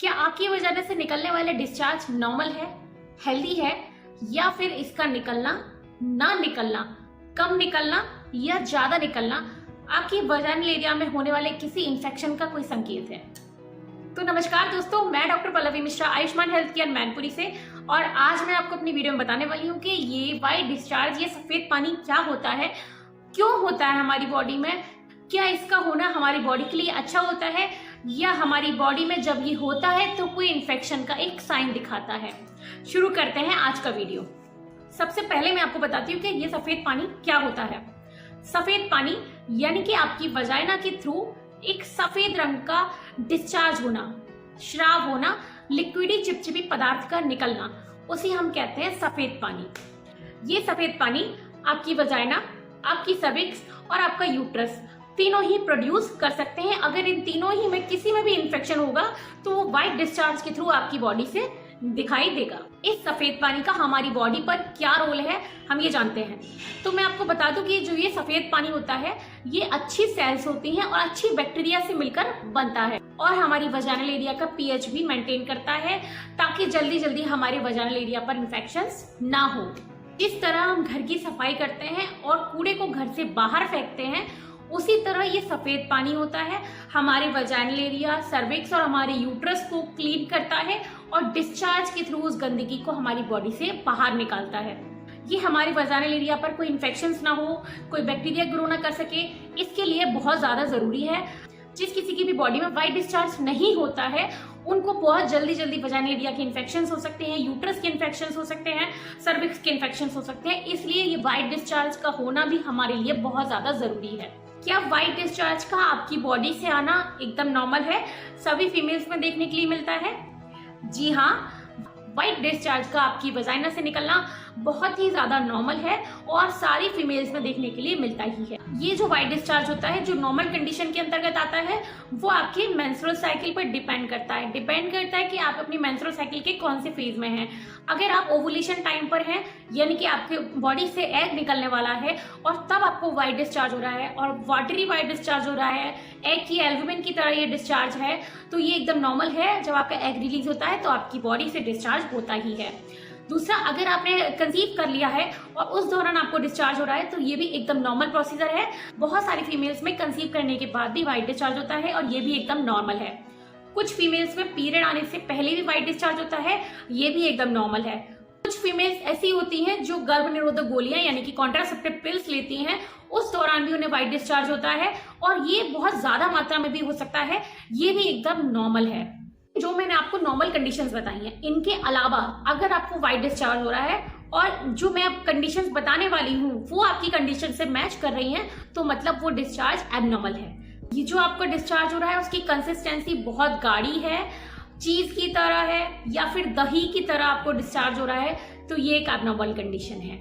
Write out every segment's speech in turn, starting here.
क्या आपकी वजह से निकलने वाला डिस्चार्ज नॉर्मल है, हेल्दी है, या फिर इसका निकलना, ना निकलना, कम निकलना या ज्यादा निकलना आपकी वजाइनल एरिया में होने वाले किसी इंफेक्शन का कोई संकेत है? तो नमस्कार दोस्तों, मैं doctor Pallavi Mishra Ayushman health care Mainpuri से, और आज मैं आपको अपनी वीडियो में बताने वाली हूँ कि ये व्हाइट डिस्चार्ज, ये सफेद पानी क्या होता है, क्यों होता है हमारी बॉडी में, क्या इसका होना हमारी बॉडी के लिए अच्छा होता है, या हमारी बॉडी में जब ये होता है तो कोई इन्फेक्शन का एक साइन दिखाता है। शुरू करते हैं आज का वीडियो। सबसे पहले मैं आपको बताती हूँ कि ये सफेद पानी क्या होता है। सफेद पानी यानी कि आपकी वजाइना के थ्रू एक सफेद रंग का डिस्चार्ज होना, श्राव होना, लिक्विडी चिपचिपी पदार्थ का निकलना, उसे हम कहते हैं सफेद पानी। ये सफेद पानी आपकी वजाइना, आपकी सर्विक्स और आपका यूट्रस तीनों ही प्रोड्यूस कर सकते हैं। अगर इन तीनों ही में किसी में भी इन्फेक्शन होगा तो वो व्हाइट डिस्चार्ज के थ्रू आपकी बॉडी से दिखाई देगा। इस सफेद पानी का हमारी बॉडी पर क्या रोल है हम ये जानते हैं। तो मैं आपको बता दूं कि जो ये सफेद पानी होता है ये अच्छी सेल्स होती हैं और अच्छी बैक्टीरिया से मिलकर बनता है, और हमारी वजाइनल एरिया का पीएच भी मेंटेन करता है ताकि जल्दी जल्दी हमारे वजाइनल एरिया पर इन्फेक्शंस ना हो। जिस तरह हम घर की सफाई करते हैं और कूड़े को घर से बाहर फेंकते हैं, उसी तरह ये सफेद पानी होता है, हमारे वजाइनल एरिया, सर्विक्स और हमारे यूट्रस को क्लीन करता है और डिस्चार्ज के थ्रू उस गंदगी को हमारी बॉडी से बाहर निकालता है। ये हमारे वजाइनल एरिया पर कोई इन्फेक्शंस ना हो, कोई बैक्टीरिया ग्रो ना कर सके, इसके लिए बहुत ज्यादा जरूरी है। जिस किसी की भी बॉडी में व्हाइट डिस्चार्ज नहीं होता है उनको बहुत जल्दी जल्दी वजाइनल एरिया के इन्फेक्शंस हो सकते हैं, यूट्रस के इन्फेक्शंस हो सकते हैं, सर्विक्स के इन्फेक्शंस हो सकते हैं। इसलिए ये व्हाइट डिस्चार्ज का होना भी हमारे लिए बहुत ज्यादा जरूरी है। क्या व्हाइट डिस्चार्ज का आपकी बॉडी से आना एकदम नॉर्मल है, सभी फीमेल्स में देखने के लिए मिलता है? जी हाँ, व्हाइट डिस्चार्ज का आपकी वजाइना से निकलना बहुत ही ज्यादा नॉर्मल है और सारी फीमेल्स में देखने के लिए मिलता ही है। ये जो व्हाइट डिस्चार्ज होता है, जो नॉर्मल कंडीशन के अंतर्गत आता है, वो आपके मेंस्ट्रुअल साइकिल पर डिपेंड करता है कि आप अपनी मेंस्ट्रुअल साइकिल के कौन से फेज में हैं। अगर आप ओवुलेशन टाइम पर हैं, यानी कि आपके बॉडी से एग निकलने वाला है और तब आपको व्हाइट डिस्चार्ज हो रहा है और वाटरी व्हाइट डिस्चार्ज हो रहा है, एग की एल्बुमिन की तरह ये डिस्चार्ज है, तो ये एकदम नॉर्मल है। जब आपका एग रिलीज होता है तो आपकी बॉडी से डिस्चार्ज होता ही है। दूसरा, अगर आपने कंसीव कर लिया है और उस दौरान आपको डिस्चार्ज हो रहा है तो ये भी एकदम नॉर्मल प्रोसीजर है। बहुत सारी फीमेल्स में कंसीव करने के बाद भी व्हाइट डिस्चार्ज होता है और ये भी एकदम नॉर्मल है। कुछ फीमेल्स में पीरियड आने से पहले भी व्हाइट डिस्चार्ज होता है, ये भी एकदम नॉर्मल है। कुछ फीमेल्स ऐसी होती हैं जो गर्भ निरोधक गोलियां यानी कि कॉन्ट्रासेप्टिव पिल्स लेती हैं, उस दौरान भी उन्हें व्हाइट डिस्चार्ज होता है और ये बहुत ज्यादा मात्रा में भी हो सकता है, ये भी एकदम नॉर्मल है। जो मैंने आपको नॉर्मल कंडीशंस बताई हैं, इनके अलावा अगर आपको व्हाइट डिस्चार्ज हो रहा है और जो मैं अब कंडीशंस बताने वाली हूँ वो आपकी कंडीशन से मैच कर रही हैं, तो मतलब वो डिस्चार्ज एबनॉर्मल है। ये जो आपको डिस्चार्ज हो रहा है उसकी कंसिस्टेंसी बहुत गाढ़ी है, चीज की तरह है या फिर दही की तरह आपको डिस्चार्ज हो रहा है, तो ये एक एबनॉर्मल कंडीशन है।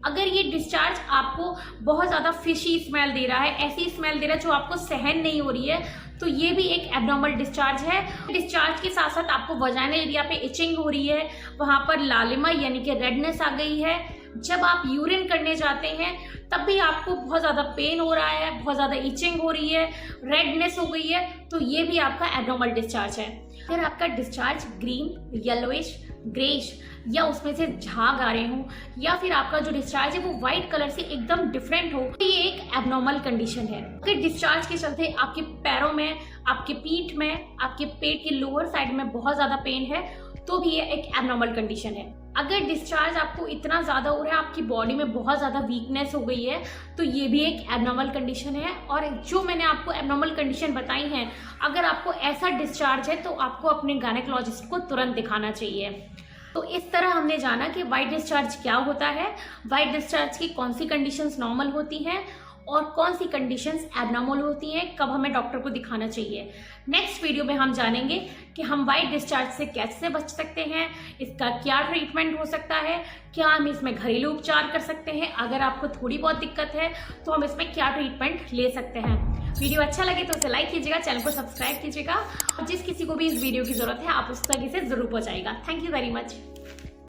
अगर ये डिस्चार्ज आपको बहुत ज्यादा फिशी स्मेल दे रहा है, ऐसी स्मेल दे रहा है जो आपको सहन नहीं हो रही है, तो ये भी एक एबनॉर्मल डिस्चार्ज है। डिस्चार्ज के साथ साथ आपको वजाइनल एरिया पे इचिंग हो रही है, वहां पर लालिमा यानी कि रेडनेस आ गई है। जब आप यूरिन करने जाते हैं तब भी आपको बहुत ज्यादा पेन हो रहा है, बहुत ज्यादा इचिंग हो रही है, रेडनेस हो गई है, तो ये भी आपका एबनॉर्मल डिस्चार्ज है। अगर आपका डिस्चार्ज ग्रीन, येलोइश, ग्रेइश या उसमें से झाग आ रहे हो, या फिर आपका जो डिस्चार्ज है वो व्हाइट कलर से एकदम डिफरेंट हो, तो ये एक एबनॉर्मल कंडीशन है। अगर डिस्चार्ज के चलते आपके पैरों में, आपके पीठ में, आपके पेट के लोअर साइड में बहुत ज्यादा पेन है, तो भी ये एक एबनॉर्मल कंडीशन है। अगर डिस्चार्ज आपको इतना ज्यादा हो रहा है, आपकी बॉडी में बहुत ज्यादा वीकनेस हो गई है, तो ये भी एक एबनॉर्मल कंडीशन है। और जो मैंने आपको एबनॉर्मल कंडीशन बताई हैं, अगर आपको ऐसा डिस्चार्ज है तो आपको अपने गायनेकोलॉजिस्ट को तुरंत दिखाना चाहिए। तो इस तरह हमने जाना कि व्हाइट डिस्चार्ज क्या होता है, व्हाइट डिस्चार्ज की कौन सी कंडीशंस नॉर्मल होती हैं और कौन सी कंडीशंस एबनॉर्मल होती हैं, कब हमें डॉक्टर को दिखाना चाहिए। नेक्स्ट वीडियो में हम जानेंगे कि हम व्हाइट डिस्चार्ज से कैसे बच सकते हैं, इसका क्या ट्रीटमेंट हो सकता है, क्या हम इसमें घरेलू उपचार कर सकते हैं, अगर आपको थोड़ी बहुत दिक्कत है तो हम इसमें क्या ट्रीटमेंट ले सकते हैं। वीडियो अच्छा लगे तो उसे लाइक कीजिएगा, चैनल को सब्सक्राइब कीजिएगा, और जिस किसी को भी इस वीडियो की जरूरत है आप उस तक इसे जरूर पहुंचाइएगा। Thank you very much.